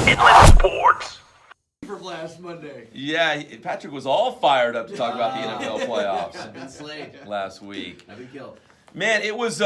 Inland Sports. For last Monday. Yeah, Patrick was all fired up to talk about the NFL playoffs I've been slayed. last week. I've been killed. Man, it was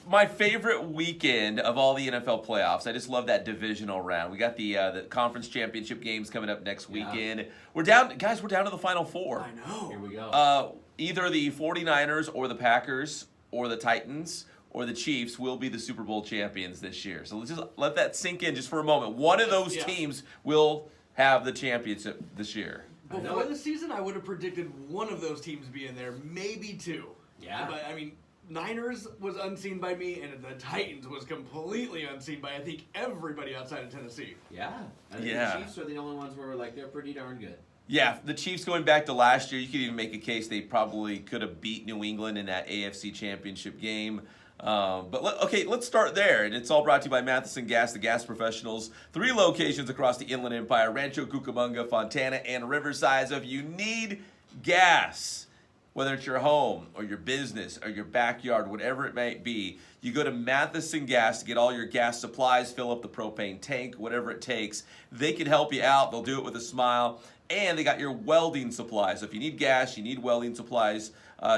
my favorite weekend of all the NFL playoffs. I just love that divisional round. We got the conference championship games coming up next weekend. We're down to the Final Four. I know. Here we go. Either the 49ers or the Packers or the Titans or the Chiefs will be the Super Bowl champions this year. So let's just let that sink in just for a moment. One of those teams will have the championship this year. Before the season, I would have predicted one of those teams being there, maybe two. Yeah. But, I mean, Niners was unseen by me, and the Titans was completely unseen by, I think, everybody outside of Tennessee. Yeah. I think Yeah. the Chiefs are the only ones where we're like, they're pretty darn good. Yeah, the Chiefs going back to last year, you could even make a case they probably could have beat New England in that AFC Championship game. Let's start there. And it's all brought to you by Matheson Gas, the gas professionals. 3 locations across the Inland Empire, Rancho Cucamonga, Fontana, and Riverside. So if you need gas, whether it's your home or your business or your backyard, whatever it might be, you go to Matheson Gas to get all your gas supplies, fill up the propane tank, whatever it takes. They can help you out. They'll do it with a smile. And they got your welding supplies. So if you need gas, you need welding supplies,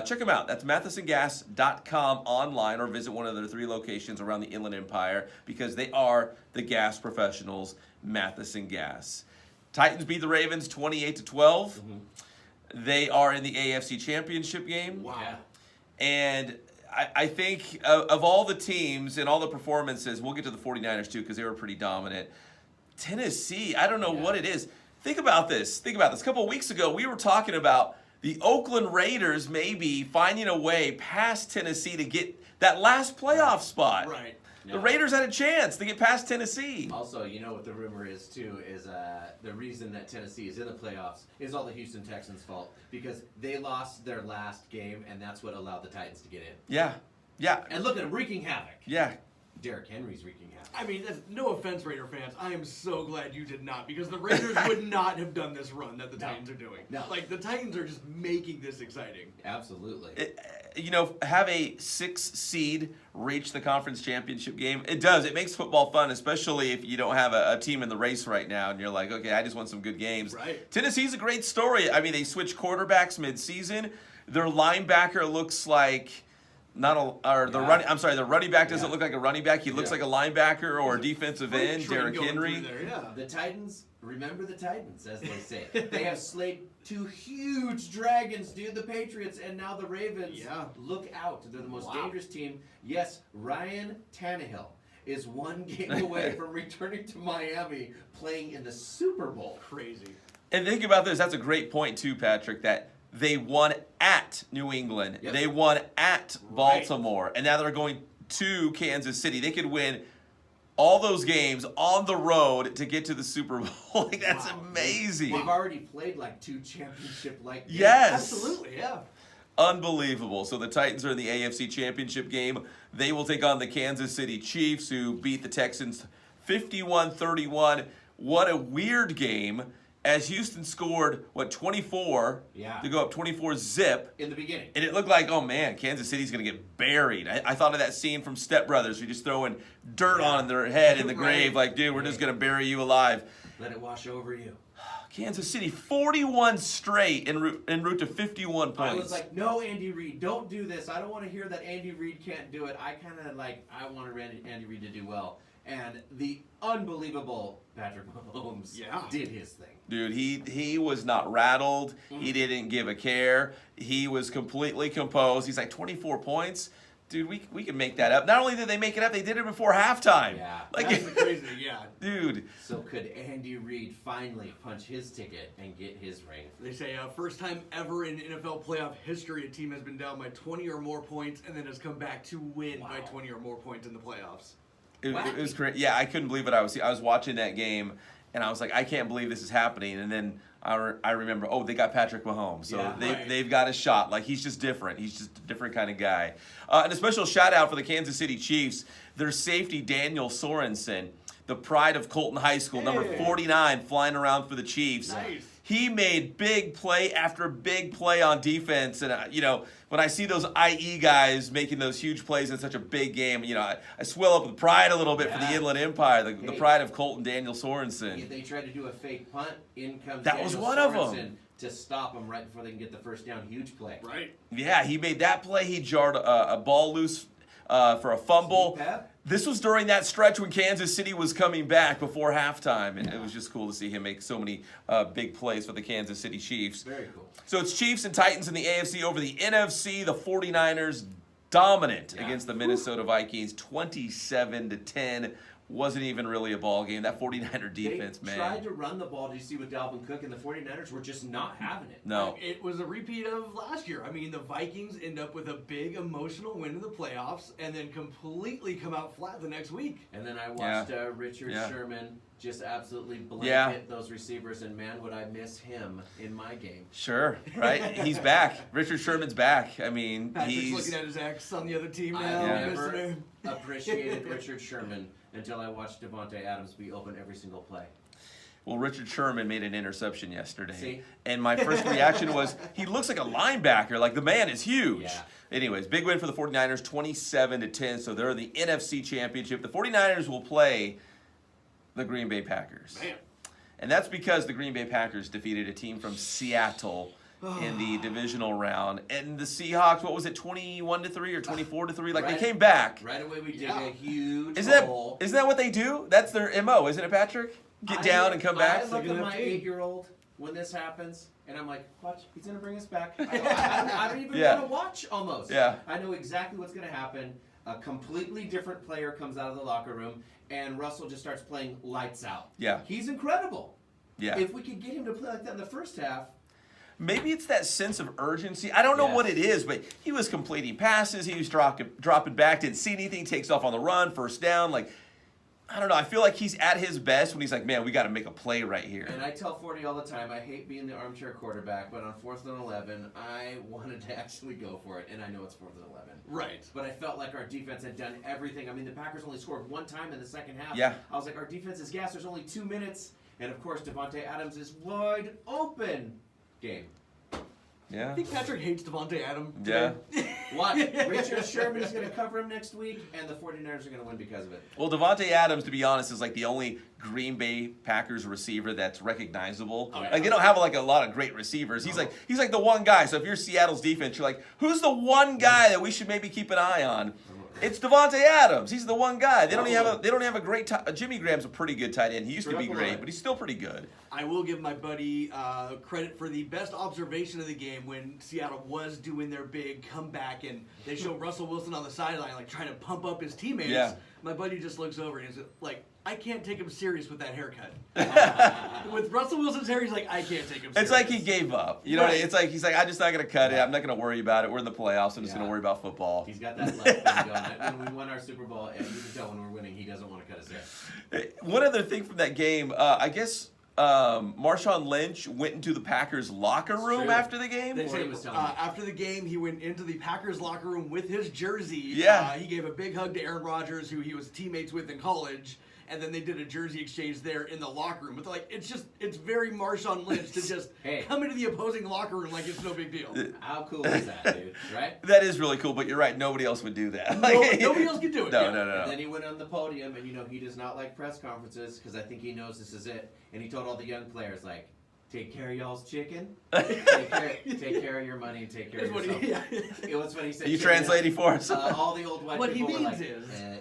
check them out. That's mathesongas.com online or visit one of their 3 locations around the Inland Empire because they are the gas professionals, Matheson Gas. Titans beat the Ravens 28-12. Mm-hmm. They are in the AFC Championship game. Wow. Yeah. And I think of all the teams and all the performances, we'll get to the 49ers too because they were pretty dominant. Tennessee, I don't know what it is. Think about this. A couple of weeks ago, we were talking about the Oakland Raiders maybe finding a way past Tennessee to get that last playoff spot. Right. The Raiders had a chance to get past Tennessee. Also, you know what the rumor is, too, is the reason that Tennessee is in the playoffs is all the Houston Texans' fault because they lost their last game, and that's what allowed the Titans to get in. Yeah. And look at them wreaking havoc. Yeah. Derrick Henry's wreaking havoc. I mean, no offense, Raider fans. I am so glad you did not because the Raiders would not have done this run that the Titans are doing. No. Like, the Titans are just making this exciting. Absolutely. Have a 6 seed reach the conference championship game. It does. It makes football fun, especially if you don't have a team in the race right now and you're like, okay, I just want some good games. Right. Tennessee's a great story. I mean, they switched quarterbacks mid-season. Their linebacker looks like the running back doesn't look like a running back. He looks like a linebacker or a defensive end, Derrick Henry. The Titans, remember the Titans, as they say. They have slayed 2 huge dragons, dude, the Patriots, and now the Ravens. Yeah. Look out. They're the most dangerous team. Yes, Ryan Tannehill is 1 game away from returning to Miami, playing in the Super Bowl. Crazy. And think about this. That's a great point, too, Patrick, that they won at New England. Yep. They won at Baltimore. And now they're going to Kansas City. They could win all those games on the road to get to the Super Bowl. That's amazing. They've already played like 2 championship-like games. Yes. Absolutely, yeah. Unbelievable. So the Titans are in the AFC Championship game. They will take on the Kansas City Chiefs, who beat the Texans 51-31. What a weird game. As Houston scored, 24 to go up 24-zip. In the beginning. And it looked like, oh, man, Kansas City's going to get buried. I thought of that scene from Step Brothers. You're just throwing dirt on their head in the grave like, dude, we're just going to bury you alive. Let it wash over you. Kansas City, 41 straight en route to 51 points. I was like, no, Andy Reid, don't do this. I don't want to hear that Andy Reid can't do it. I want Andy Reid to do well. And the unbelievable Patrick Mahomes did his thing. Dude, he was not rattled. He didn't give a care. He was completely composed. He's like, 24 points? Dude, we can make that up. Not only did they make it up, they did it before halftime. Yeah. That's crazy, yeah. Dude. So could Andy Reid finally punch his ticket and get his ring? They say first time ever in NFL playoff history a team has been down by 20 or more points and then has come back to win by 20 or more points in the playoffs. It was crazy. Yeah, I couldn't believe it. I was watching that game, and I was like, I can't believe this is happening. And then I remember, they got Patrick Mahomes. So they've got a shot. Like, he's just different. He's just a different kind of guy. And a special shout-out for the Kansas City Chiefs. Their safety, Daniel Sorensen, the pride of Colton High School, number 49, flying around for the Chiefs. Nice. He made big play after big play on defense. And, when I see those IE guys making those huge plays in such a big game, I swell up with pride a little bit for the Inland Empire, the pride of Colton Daniel Sorensen. They tried to do a fake punt. In comes That Daniel was one of Sorensen them. to stop them right before they can get the first down. Huge play. Right. Yeah, he made that play. He jarred a ball loose for a fumble. This was during that stretch when Kansas City was coming back before halftime, and it was just cool to see him make so many big plays for the Kansas City Chiefs. Very cool. So it's Chiefs and Titans in the AFC over the NFC. The 49ers dominant against the Minnesota Vikings, 27-10. Wasn't even really a ball game. That 49er defense, they tried to run the ball, did you see, with Dalvin Cook, and the 49ers were just not having it. No. It was a repeat of last year. I mean, the Vikings end up with a big emotional win in the playoffs and then completely come out flat the next week. And then I watched Richard Sherman just absolutely blanket those receivers, and man, would I miss him in my game. Sure, right? He's back. Richard Sherman's back. I mean, Patrick's looking at his ex on the other team now. I never appreciated Richard Sherman until I watched Devontae Adams be open every single play. Well, Richard Sherman made an interception yesterday. See? And my first reaction was, he looks like a linebacker. Like, the man is huge. Yeah. Anyways, big win for the 49ers, 27-10. So they're in the NFC Championship. The 49ers will play the Green Bay Packers. Man. And that's because the Green Bay Packers defeated a team from Seattle in the divisional round. And the Seahawks, what was it, 21-3 or 24-3? Like, they came back. Right away we did a huge Isn't hole. that what they do? That's their MO, isn't it, Patrick? Get down and come back? I look at my 8-year-old when this happens, and I'm like, watch, he's going to bring us back. I don't even want to watch almost. Yeah. I know exactly what's going to happen. A completely different player comes out of the locker room, and Russell just starts playing lights out. Yeah. He's incredible. Yeah. If we could get him to play like that in the first half. Maybe it's that sense of urgency. I don't know what it is, but he was completing passes. He was dropping back, didn't see anything, takes off on the run, first down. Like, I don't know. I feel like he's at his best when he's like, man, we got to make a play right here. And I tell 40 all the time, I hate being the armchair quarterback, but on 4th and 11, I wanted to actually go for it, and I know it's 4th and 11. Right. But I felt like our defense had done everything. I mean, the Packers only scored one time in the second half. Yeah. I was like, our defense is gas. There's only 2 minutes. And, of course, Devontae Adams is wide open. Game. Yeah. I think Patrick hates Devontae Adams. Yeah. Watch. Richard Sherman is going to cover him next week, and the 49ers are going to win because of it. Well, Devontae Adams, to be honest, is like the only Green Bay Packers receiver that's recognizable. Oh, yeah. Like, they don't have like a lot of great receivers. He's like the one guy. So if you're Seattle's defense, you're like, who's the one guy that we should maybe keep an eye on? It's Devontae Adams. He's the one guy. They don't have a great Jimmy Graham's a pretty good tight end. He used to be great, but he's still pretty good. I will give my buddy credit for the best observation of the game when Seattle was doing their big comeback and they show Russell Wilson on the sideline like trying to pump up his teammates. Yeah. My buddy just looks over and he's like, I can't take him serious with that haircut. With Russell Wilson's hair, he's like, I can't take him serious. It's like he gave up. You know what I mean? It's like he's like, I'm just not going to cut it. I'm not going to worry about it. We're in the playoffs. I'm just going to worry about football. He's got that left thing going. When we won our Super Bowl, and you can tell when we're winning, he doesn't want to cut his hair. One other thing from that game, I guess Marshawn Lynch went into the Packers locker room after the game. They say, after the game, he went into the Packers locker room with his jersey. Yeah. He gave a big hug to Aaron Rodgers, who he was teammates with in college. And then they did a jersey exchange there in the locker room. But like, it's very Marshawn Lynch to just come into the opposing locker room like it's no big deal. How cool is that, dude? Right? That is really cool, but you're right. Nobody else would do that. Nobody else could do it. No. And then he went on the podium, and he does not like press conferences because I think he knows this is it. And he told all the young players, like, take care of y'all's chicken, take care of your money, and take care of yourself. It was funny. He said, Are you translating for us? All the old white people were like,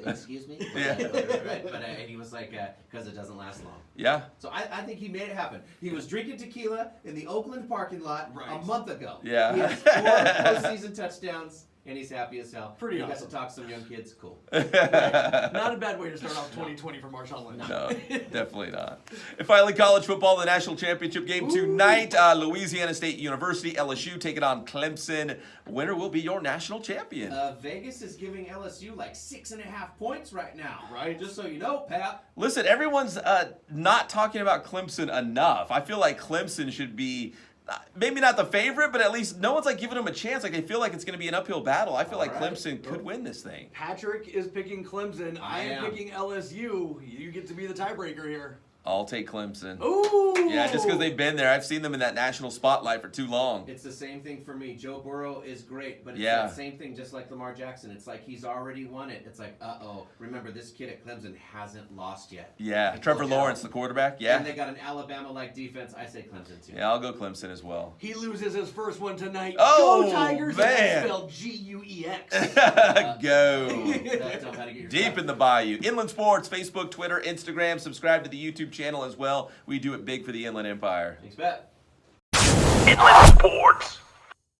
excuse me? Yeah. Right? And he was like, because it doesn't last long. Yeah. So I think he made it happen. He was drinking tequila in the Oakland parking lot a month ago. Yeah. He has 4 postseason touchdowns. And he's happy as hell. Pretty awesome. He got to talk to some young kids. Cool. Right. Not a bad way to start off 2020 for Marshawn Lynch. No, definitely not. And finally, college football, the national championship game tonight. Louisiana State University, LSU taking on Clemson. Winner will be your national champion. Vegas is giving LSU like 6.5 points right now. Right. Just so you know, Pat. Listen, everyone's not talking about Clemson enough. I feel like Clemson should be maybe not the favorite, but at least no one's like giving them a chance. Like they feel like it's going to be an uphill battle. I feel like Clemson could win this thing. Patrick is picking Clemson. I am picking LSU. You get to be the tiebreaker here. I'll take Clemson. Ooh. Yeah, just because they've been there. I've seen them in that national spotlight for too long. It's the same thing for me. Joe Burrow is great, but it's that same thing just like Lamar Jackson. It's like he's already won it. It's like, uh-oh. Remember, this kid at Clemson hasn't lost yet. Yeah, Trevor Lawrence, the quarterback. Yeah. And they got an Alabama-like defense. I say Clemson, too. Yeah, I'll go Clemson as well. He loses his first one tonight. Oh, Go Tigers! man. And that's spelled G-U-E-X. Go. That's how to get your Deep in the bayou. Inland Sports, Facebook, Twitter, Instagram. Subscribe to the YouTube channel as well. We do it big for the Inland Empire. Thanks, Pat. Inland Sports.